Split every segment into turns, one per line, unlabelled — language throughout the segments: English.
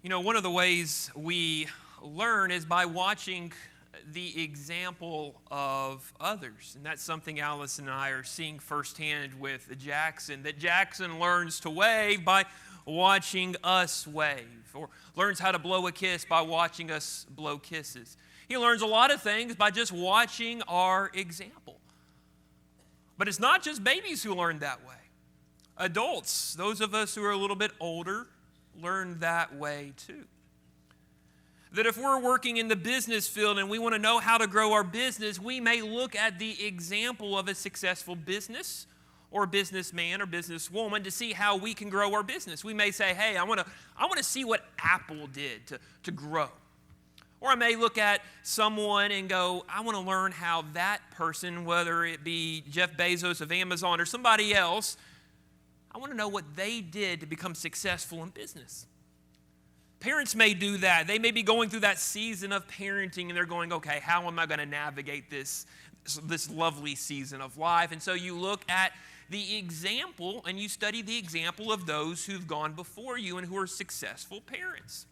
One of the ways we learn is by watching the example of others. And that's something Alice and I are seeing firsthand with Jackson, that Jackson learns to wave by watching us wave, or learns how to blow a kiss by watching us blow kisses. He learns a lot of things by just watching our example. But it's not just babies who learn that way. Adults, those of us who are a little bit older, learn that way too. That if we're working in the business field and we want to know how to grow our business, we may look at the example of a successful business or businessman or businesswoman to see how we can grow our business. We may say, hey, I want to see what Apple did to grow. Or I may look at someone and go, I want to learn how that person, whether it be Jeff Bezos of Amazon or somebody else, I want to know what they did to become successful in business. Parents may do that. They may be going through that season of parenting and they're going, okay, how am I going to navigate this lovely season of life? And so you look at the example and you study the example of those who've gone before you and who are successful parents.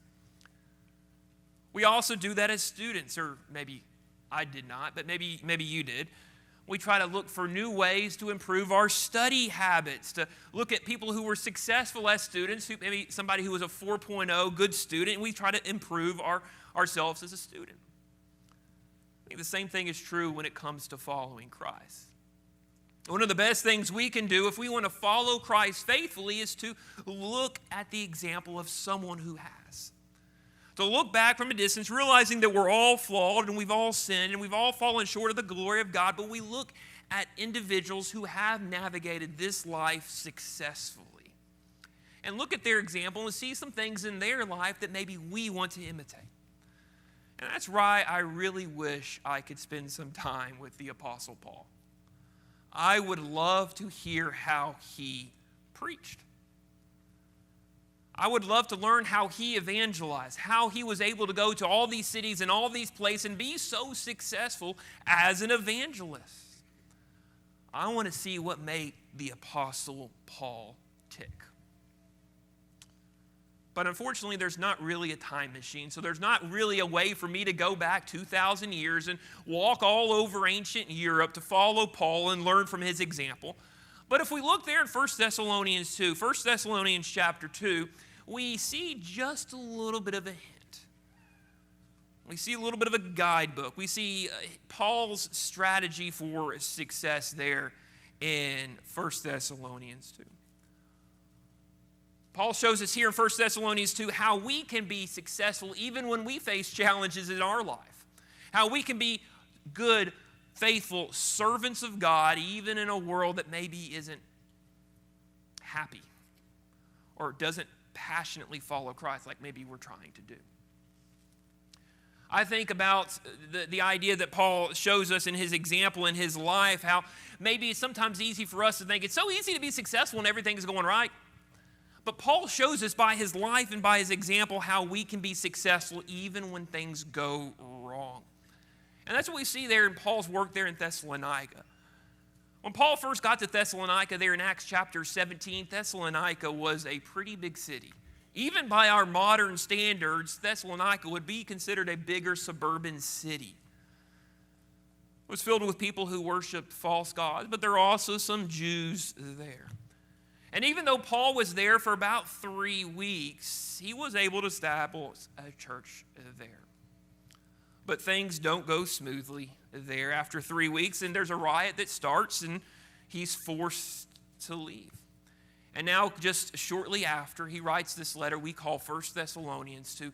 We also do that as students, or maybe I did not, but maybe you did. We try to look for new ways to improve our study habits, to look at people who were successful as students, maybe somebody who was a 4.0 good student, and we try to improve ourselves as a student. I think the same thing is true when it comes to following Christ. One of the best things we can do if we want to follow Christ faithfully is to look at the example of someone who has. To look back from a distance, realizing that we're all flawed and we've all sinned and we've all fallen short of the glory of God, but we look at individuals who have navigated this life successfully. And look at their example and see some things in their life that maybe we want to imitate. And that's why I really wish I could spend some time with the Apostle Paul. I would love to hear how he preached. I would love to learn how he evangelized, how he was able to go to all these cities and all these places and be so successful as an evangelist. I want to see what made the Apostle Paul tick. But unfortunately, there's not really a time machine, so there's not really a way for me to go back 2,000 years and walk all over ancient Europe to follow Paul and learn from his example. But if we look there in 1 Thessalonians 2, 1 Thessalonians chapter 2, we see just a little bit of a hint. We see a little bit of a guidebook. We see Paul's strategy for success there in 1 Thessalonians 2. Paul shows us here in 1 Thessalonians 2 how we can be successful even when we face challenges in our life. How we can be good, faithful servants of God even in a world that maybe isn't happy or doesn't passionately follow Christ like maybe we're trying to do. I think about the idea that Paul shows us in his example in his life, how maybe it's sometimes easy for us to think it's so easy to be successful when everything's going right. But Paul shows us by his life and by his example how we can be successful even when things go wrong. And that's what we see there in Paul's work there in Thessalonica. When Paul first got to Thessalonica there in Acts chapter 17, Thessalonica was a pretty big city. Even by our modern standards, Thessalonica would be considered a bigger suburban city. It was filled with people who worshiped false gods, but there are also some Jews there. And even though Paul was there for about 3 weeks, he was able to establish a church there. But things don't go smoothly there after 3 weeks, and there's a riot that starts, and he's forced to leave. And now, just shortly after, he writes this letter we call 1 Thessalonians to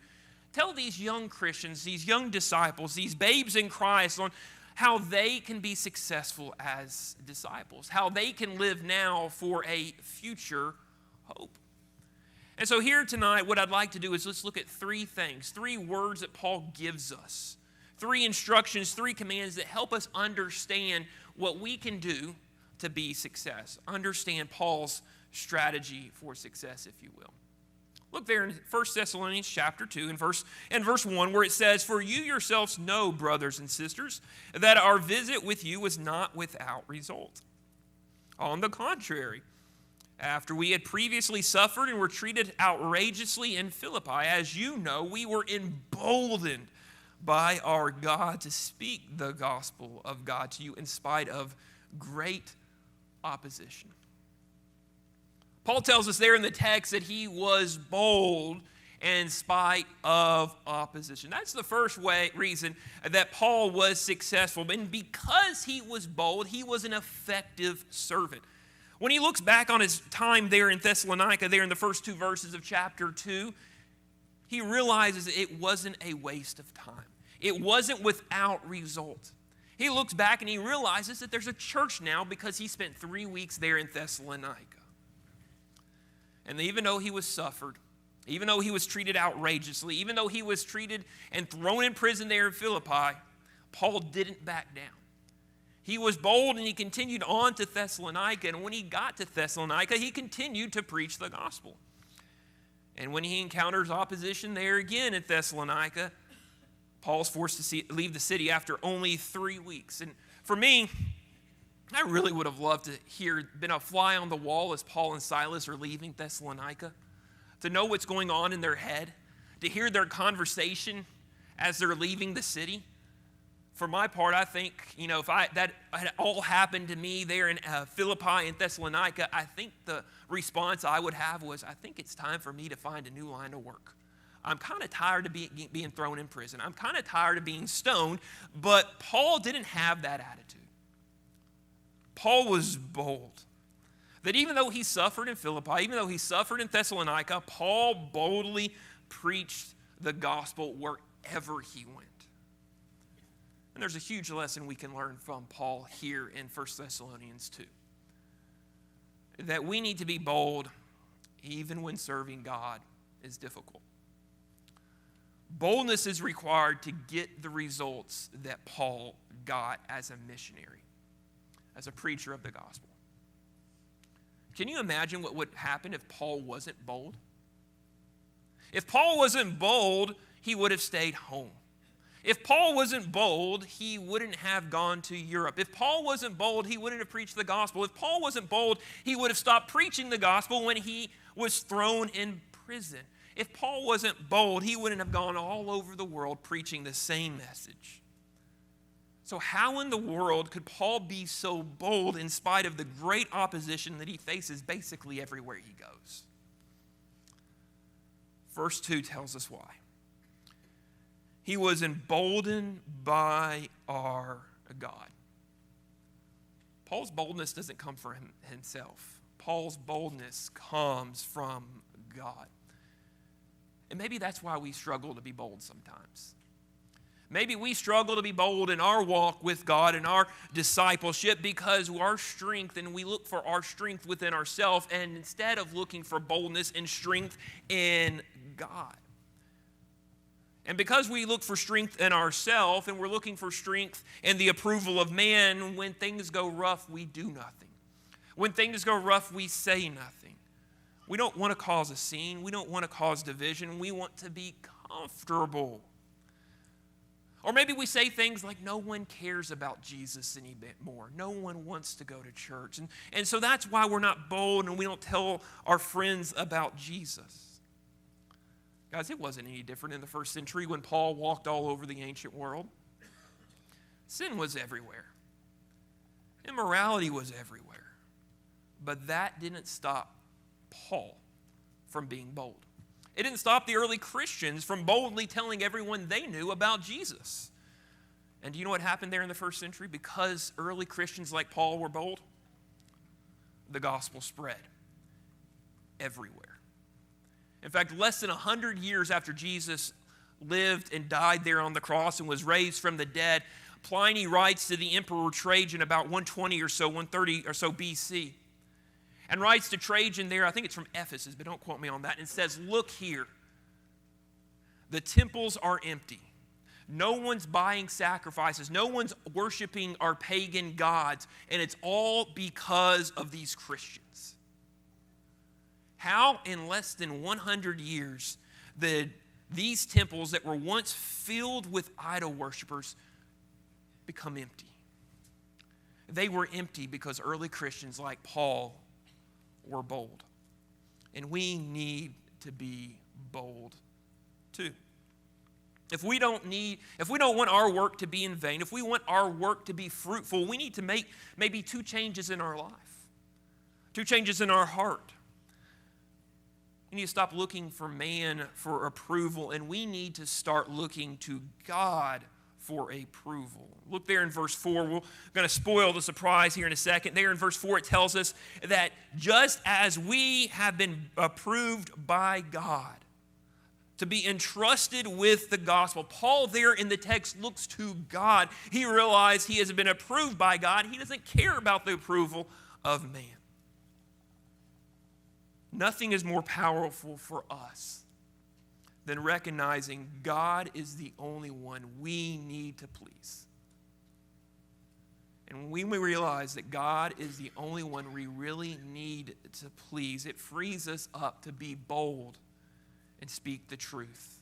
tell these young Christians, these young disciples, these babes in Christ on how they can be successful as disciples, how they can live now for a future hope. And so here tonight, what I'd like to do is let's look at 3 things, 3 words that Paul gives us, 3 instructions, 3 commands that help us understand what we can do to be success, understand Paul's strategy for success, if you will. Look there in 1 Thessalonians chapter 2 and verse 1 where it says, "For you yourselves know, brothers and sisters, that our visit with you was not without result. On the contrary, After we had previously suffered and were treated outrageously in Philippi, as you know, we were emboldened by our God to speak the gospel of God to you in spite of great opposition. Paul tells us there in the text that he was bold in spite of opposition. That's the first reason that Paul was successful. And because he was bold, he was an effective servant. When he looks back on his time there in Thessalonica, there in the first 2 verses of chapter 2, he realizes it wasn't a waste of time. It wasn't without result. He looks back and he realizes that there's a church now because he spent 3 weeks there in Thessalonica. And even though he was suffered, even though he was treated outrageously, even though he was treated and thrown in prison there in Philippi, Paul didn't back down. He was bold and he continued on to Thessalonica. And when he got to Thessalonica, he continued to preach the gospel. And when he encounters opposition there again in Thessalonica, Paul's forced to leave the city after only 3 weeks. And for me, I really would have loved to been a fly on the wall as Paul and Silas are leaving Thessalonica, to know what's going on in their head, to hear their conversation as they're leaving the city. For my part, I think, if that had all happened to me there in Philippi and Thessalonica, I think the response I would have was, I think it's time for me to find a new line of work. I'm kind of tired of being thrown in prison. I'm kind of tired of being stoned, but Paul didn't have that attitude. Paul was bold. That even though he suffered in Philippi, even though he suffered in Thessalonica, Paul boldly preached the gospel wherever he went. And there's a huge lesson we can learn from Paul here in 1 Thessalonians 2. That we need to be bold even when serving God is difficult. Boldness is required to get the results that Paul got as a missionary, as a preacher of the gospel. Can you imagine what would happen if Paul wasn't bold? If Paul wasn't bold, he would have stayed home. If Paul wasn't bold, he wouldn't have gone to Europe. If Paul wasn't bold, he wouldn't have preached the gospel. If Paul wasn't bold, he would have stopped preaching the gospel when he was thrown in prison. If Paul wasn't bold, he wouldn't have gone all over the world preaching the same message. So how in the world could Paul be so bold in spite of the great opposition that he faces basically everywhere he goes? Verse 2 tells us why. He was emboldened by our God. Paul's boldness doesn't come from himself. Paul's boldness comes from God. And maybe that's why we struggle to be bold sometimes. Maybe we struggle to be bold in our walk with God and our discipleship because our strength, and we look for our strength within ourselves, and instead of looking for boldness and strength in God. And because we look for strength in ourselves and we're looking for strength in the approval of man, when things go rough, we do nothing. When things go rough, we say nothing. We don't want to cause a scene. We don't want to cause division. We want to be comfortable. Or maybe we say things like, no one cares about Jesus any bit more. No one wants to go to church. And so that's why we're not bold and we don't tell our friends about Jesus. Guys, it wasn't any different in the first century when Paul walked all over the ancient world. Sin was everywhere. Immorality was everywhere. But that didn't stop Paul from being bold. It didn't stop the early Christians from boldly telling everyone they knew about Jesus. And do you know what happened there in the first century? Because early Christians like Paul were bold, the gospel spread everywhere. In fact, less than 100 years after Jesus lived and died there on the cross and was raised from the dead, Pliny writes to the Emperor Trajan about 120 or so, 130 or so BC, and writes to Trajan there, I think it's from Ephesus, but don't quote me on that, and says, look here, the temples are empty. No one's buying sacrifices. No one's worshiping our pagan gods, and it's all because of these Christians. How in less than 100 years did these temples that were once filled with idol worshipers become empty? They were empty because early Christians like Paul were bold. And we need to be bold too. If we don't want our work to be in vain, if we want our work to be fruitful, we need to make maybe 2 changes in our life, 2 changes in our heart. We need to stop looking for man for approval, and we need to start looking to God for approval. Look there in verse 4. We're going to spoil the surprise here in a second. There in verse 4, it tells us that just as we have been approved by God to be entrusted with the gospel, Paul there in the text looks to God. He realized he has been approved by God. He doesn't care about the approval of man. Nothing is more powerful for us than recognizing God is the only one we need to please. And when we realize that God is the only one we really need to please, it frees us up to be bold and speak the truth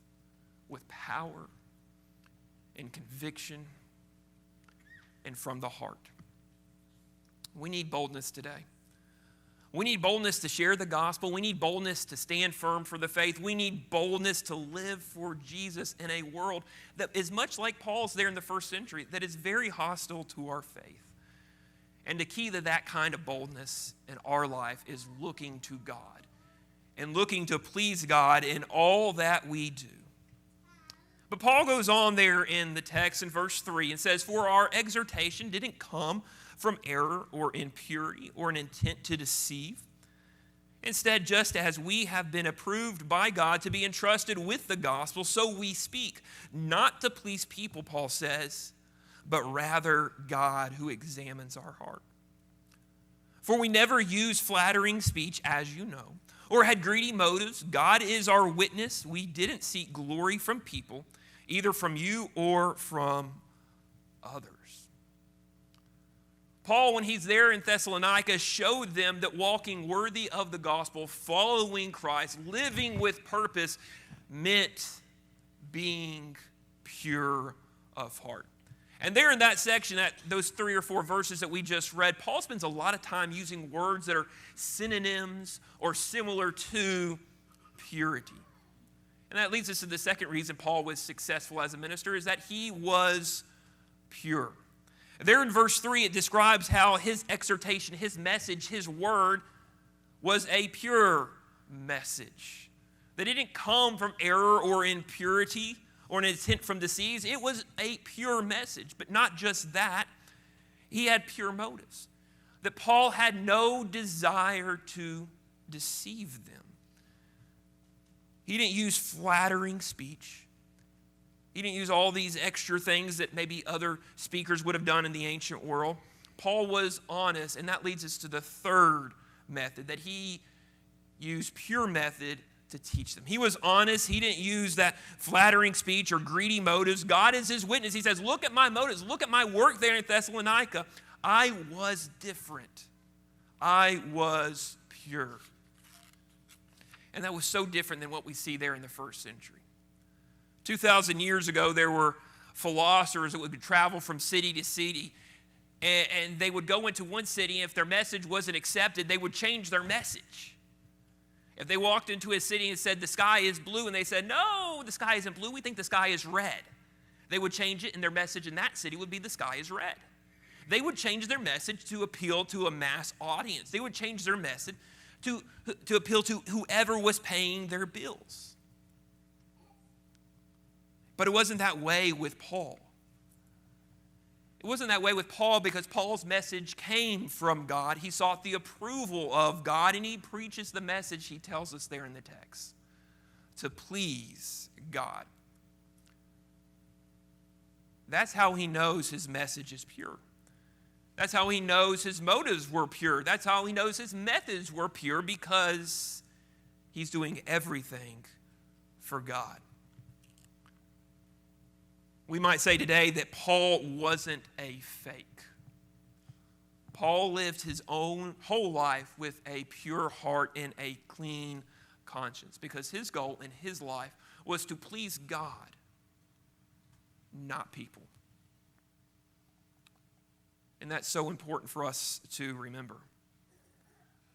with power and conviction and from the heart. We need boldness today. We need boldness to share the gospel. We need boldness to stand firm for the faith. We need boldness to live for Jesus in a world that is much like Paul's there in the first century, that is very hostile to our faith. And the key to that kind of boldness in our life is looking to God and looking to please God in all that we do. But Paul goes on there in the text in verse 3 and says, "For our exhortation didn't come from error or impurity or an intent to deceive. Instead, just as we have been approved by God to be entrusted with the gospel, so we speak, not to please people," Paul says, "but rather God who examines our heart. For we never use flattering speech, as you know, or had greedy motives. God is our witness. We didn't seek glory from people, either from you or from others." Paul, when he's there in Thessalonica, showed them that walking worthy of the gospel, following Christ, living with purpose, meant being pure of heart. And there in that section, those 3 or 4 verses that we just read, Paul spends a lot of time using words that are synonyms or similar to purity. And that leads us to the second reason Paul was successful as a minister, is that he was pure. There in verse 3, it describes how his exhortation, his message, his word was a pure message. That it didn't come from error or impurity or an intent from deceit. It was a pure message. But not just that, he had pure motives. That Paul had no desire to deceive them. He didn't use flattering speech. He didn't use all these extra things that maybe other speakers would have done in the ancient world. Paul was honest, and that leads us to the third method, that he used pure method to teach them. He was honest. He didn't use that flattering speech or greedy motives. God is his witness. He says, look at my motives. Look at my work there in Thessalonica. I was different. I was pure. And that was so different than what we see there in the first century. 2,000 years ago, there were philosophers that would travel from city to city, and they would go into one city, and if their message wasn't accepted, they would change their message. If they walked into a city and said, the sky is blue, and they said, no, the sky isn't blue, we think the sky is red, they would change it, and their message in that city would be the sky is red. They would change their message to appeal to a mass audience. They would change their message to appeal to whoever was paying their bills. But it wasn't that way with Paul. It wasn't that way with Paul because Paul's message came from God. He sought the approval of God, and he preaches the message he tells us there in the text, to please God. That's how he knows his message is pure. That's how he knows his motives were pure. That's how he knows his methods were pure, because he's doing everything for God. We might say today that Paul wasn't a fake. Paul lived his own whole life with a pure heart and a clean conscience, because his goal in his life was to please God, not people. And that's so important for us to remember.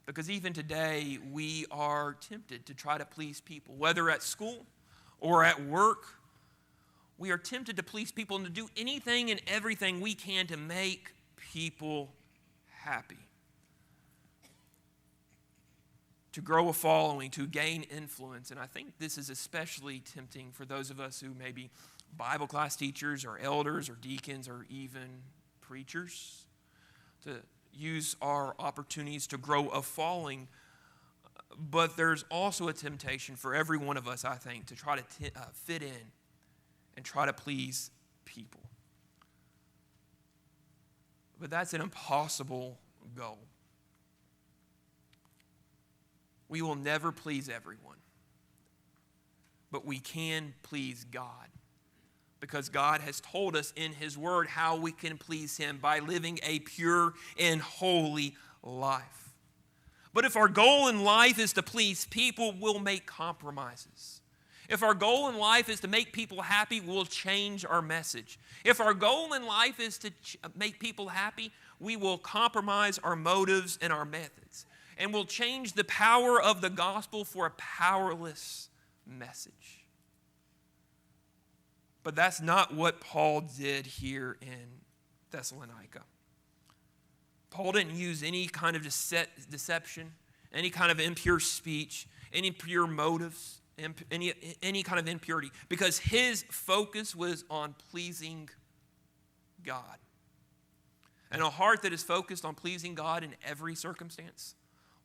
Because even today, we are tempted to try to please people, whether at school or at work. We are tempted to please people and to do anything and everything we can to make people happy. To grow a following, to gain influence. And I think this is especially tempting for those of us who may be Bible class teachers or elders or deacons or even preachers, to use our opportunities to grow a following. But there's also a temptation for every one of us, I think, to try to fit in and try to please people. But that's an impossible goal. We will never please everyone, but we can please God, because God has told us in His Word how we can please Him by living a pure and holy life. But if our goal in life is to please people, we'll make compromises. If our goal in life is to make people happy, we'll change our message. If our goal in life is to make people happy, we will compromise our motives and our methods. And we'll change the power of the gospel for a powerless message. But that's not what Paul did here in Thessalonica. Paul didn't use any kind of deception, any kind of impure speech, any impure motives, any kind of impurity, because his focus was on pleasing God. And a heart that is focused on pleasing God in every circumstance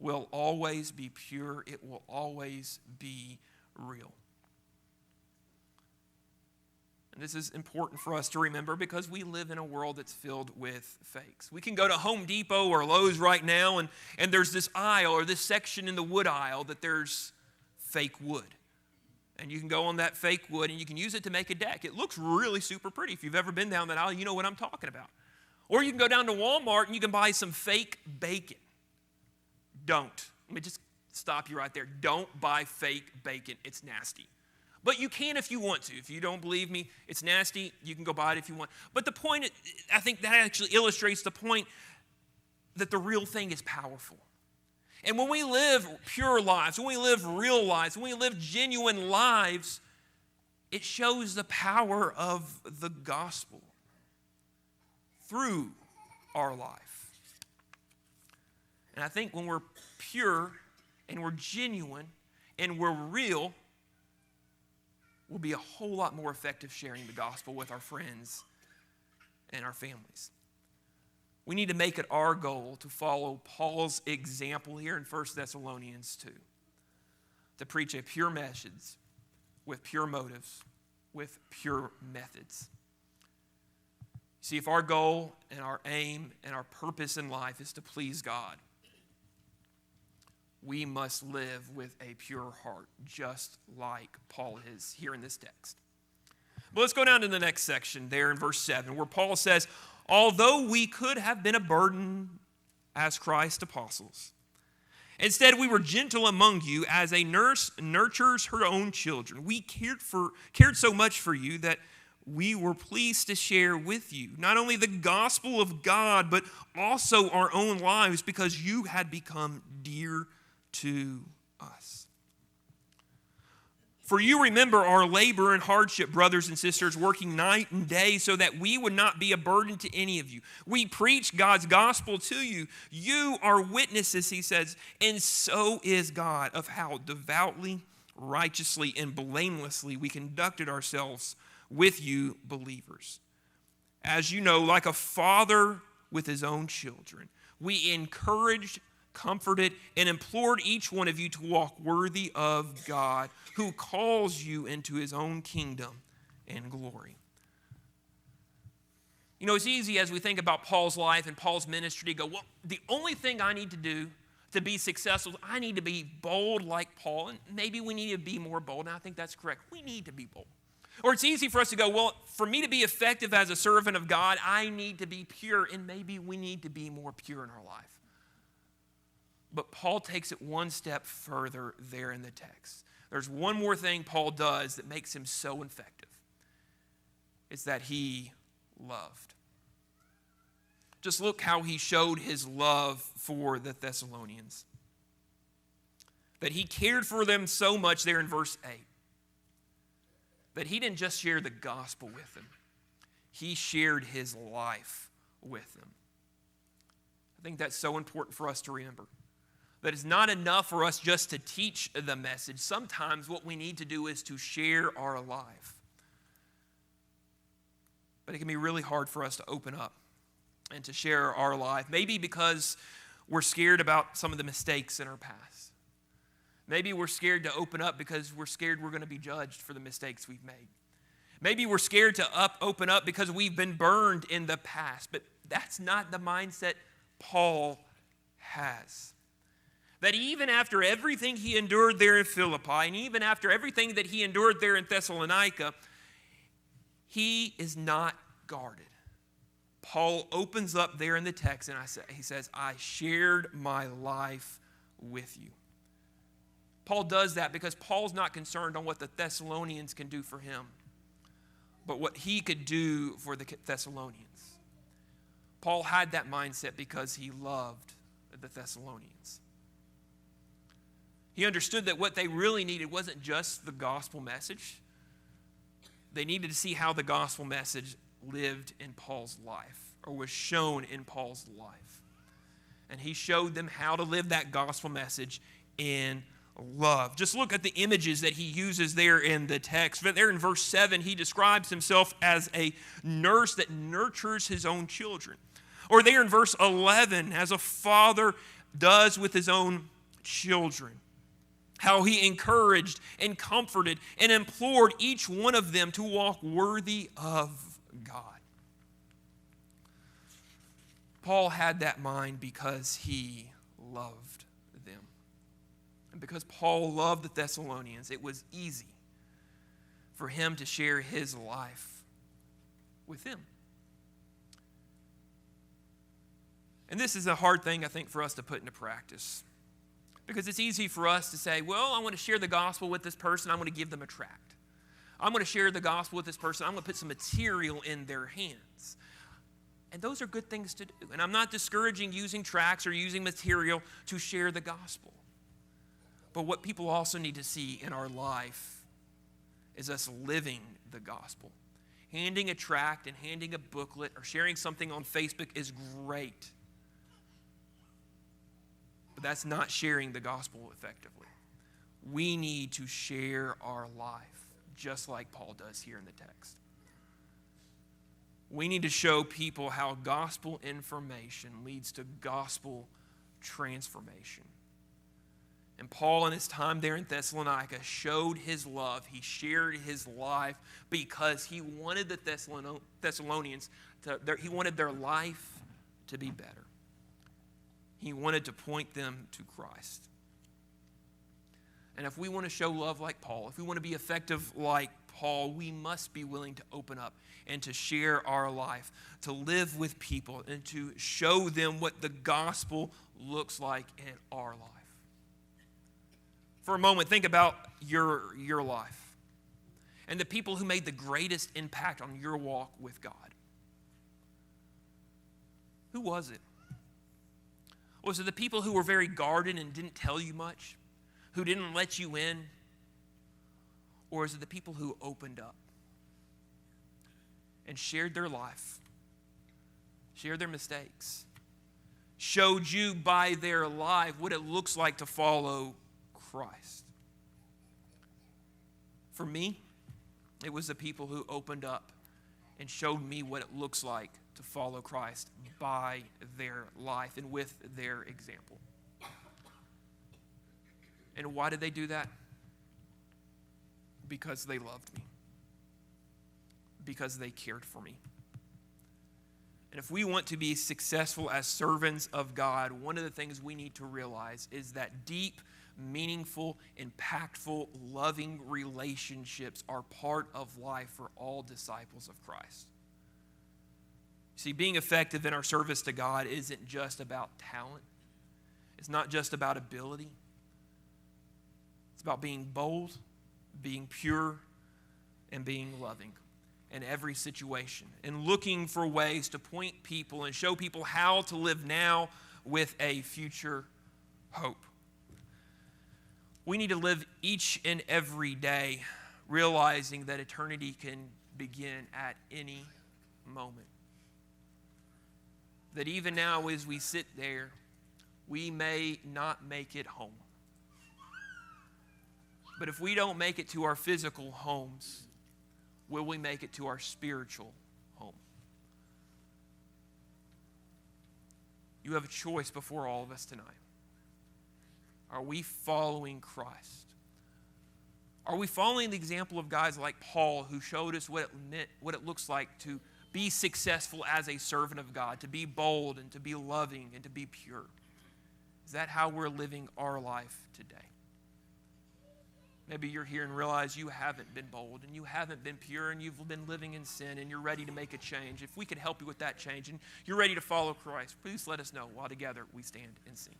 will always be pure. It will always be real. And this is important for us to remember because we live in a world that's filled with fakes. We can go to Home Depot or Lowe's right now and there's this aisle or this section in the wood aisle that there's fake wood. And you can go on that fake wood and you can use it to make a deck. It looks really super pretty. If you've ever been down that aisle, you know what I'm talking about. Or you can go down to Walmart and you can buy some fake bacon. Don't. Let me just stop you right there. Don't buy fake bacon. It's nasty. But you can if you want to. If you don't believe me, it's nasty. You can go buy it if you want. But the point, I think that actually illustrates the point that the real thing is powerful. And when we live pure lives, when we live real lives, when we live genuine lives, it shows the power of the gospel through our life. And I think when we're pure and we're genuine and we're real, we'll be a whole lot more effective sharing the gospel with our friends and our families. We need to make it our goal to follow Paul's example here in 1 Thessalonians 2, to preach a pure message with pure motives, with pure methods. See, if our goal and our aim and our purpose in life is to please God, we must live with a pure heart, just like Paul is here in this text. But let's go down to the next section there in verse 7, where Paul says, although we could have been a burden as Christ's apostles, instead we were gentle among you as a nurse nurtures her own children. We cared so much for you that we were pleased to share with you not only the gospel of God, but also our own lives, because you had become dear to us. For you remember our labor and hardship, brothers and sisters, working night and day so that we would not be a burden to any of you. We preach God's gospel to you. You are witnesses, he says, and so is God, of how devoutly, righteously, and blamelessly we conducted ourselves with you believers. As you know, like a father with his own children, we encouraged, comforted, and implored each one of you to walk worthy of God, who calls you into his own kingdom and glory. You know, it's easy as we think about Paul's life and Paul's ministry to go, well, the only thing I need to do to be successful, I need to be bold like Paul, and maybe we need to be more bold, and I think that's correct. We need to be bold. Or it's easy for us to go, well, for me to be effective as a servant of God, I need to be pure, and maybe we need to be more pure in our life. But Paul takes it one step further there in the text. There's one more thing Paul does that makes him so effective. It's that he loved. Just look how he showed his love for the Thessalonians. That he cared for them so much there in verse 8 that he didn't just share the gospel with them. He shared his life with them. I think that's so important for us to remember. That it's not enough for us just to teach the message. Sometimes what we need to do is to share our life. But it can be really hard for us to open up and to share our life. Maybe because we're scared about some of the mistakes in our past. Maybe we're scared to open up because we're scared we're going to be judged for the mistakes we've made. Maybe we're scared to open up because we've been burned in the past. But that's not the mindset Paul has. That even after everything he endured there in Philippi, and even after everything that he endured there in Thessalonica, he is not guarded. Paul opens up there in the text and he says, I shared my life with you. Paul does that because Paul's not concerned on what the Thessalonians can do for him, but what he could do for the Thessalonians. Paul had that mindset because he loved the Thessalonians. He understood that what they really needed wasn't just the gospel message. They needed to see how the gospel message lived in Paul's life, or was shown in Paul's life. And he showed them how to live that gospel message in love. Just look at the images that he uses there in the text. But there in verse 7, he describes himself as a nurse that nurtures his own children. Or there in verse 11, as a father does with his own children. How he encouraged and comforted and implored each one of them to walk worthy of God. Paul had that mind because he loved them. And because Paul loved the Thessalonians, it was easy for him to share his life with them. And this is a hard thing, I think, for us to put into practice. Because it's easy for us to say, well, I want to share the gospel with this person. I'm going to give them a tract. I'm going to share the gospel with this person. I'm going to put some material in their hands. And those are good things to do. And I'm not discouraging using tracts or using material to share the gospel. But what people also need to see in our life is us living the gospel. Handing a tract and handing a booklet or sharing something on Facebook is great. But that's not sharing the gospel effectively. We need to share our life, just like Paul does here in the text. We need to show people how gospel information leads to gospel transformation. And Paul, in his time there in Thessalonica, showed his love. He shared his life because he wanted the Thessalonians he wanted their life to be better. He wanted to point them to Christ. And if we want to show love like Paul, if we want to be effective like Paul, we must be willing to open up and to share our life, to live with people, and to show them what the gospel looks like in our life. For a moment, think about your life and the people who made the greatest impact on your walk with God. Who was it? Was it the people who were very guarded and didn't tell you much? Who didn't let you in? Or is it the people who opened up and shared their life, shared their mistakes, showed you by their life what it looks like to follow Christ? For me, it was the people who opened up and showed me what it looks like to follow Christ by their life and with their example. And why did they do that? Because they loved me. Because they cared for me. And if we want to be successful as servants of God, one of the things we need to realize is that deep, meaningful, impactful, loving relationships are part of life for all disciples of Christ. See, being effective in our service to God isn't just about talent. It's not just about ability. It's about being bold, being pure, and being loving in every situation, and looking for ways to point people and show people how to live now with a future hope. We need to live each and every day realizing that eternity can begin at any moment. That even now as we sit there, we may not make it home. But if we don't make it to our physical homes, will we make it to our spiritual home? You have a choice before all of us tonight. Are we following Christ? Are we following the example of guys like Paul, who showed us what it looks like to be successful as a servant of God, to be bold and to be loving and to be pure? Is that how we're living our life today? Maybe you're here and realize you haven't been bold and you haven't been pure and you've been living in sin and you're ready to make a change. If we could help you with that change and you're ready to follow Christ, please let us know while together we stand and sing.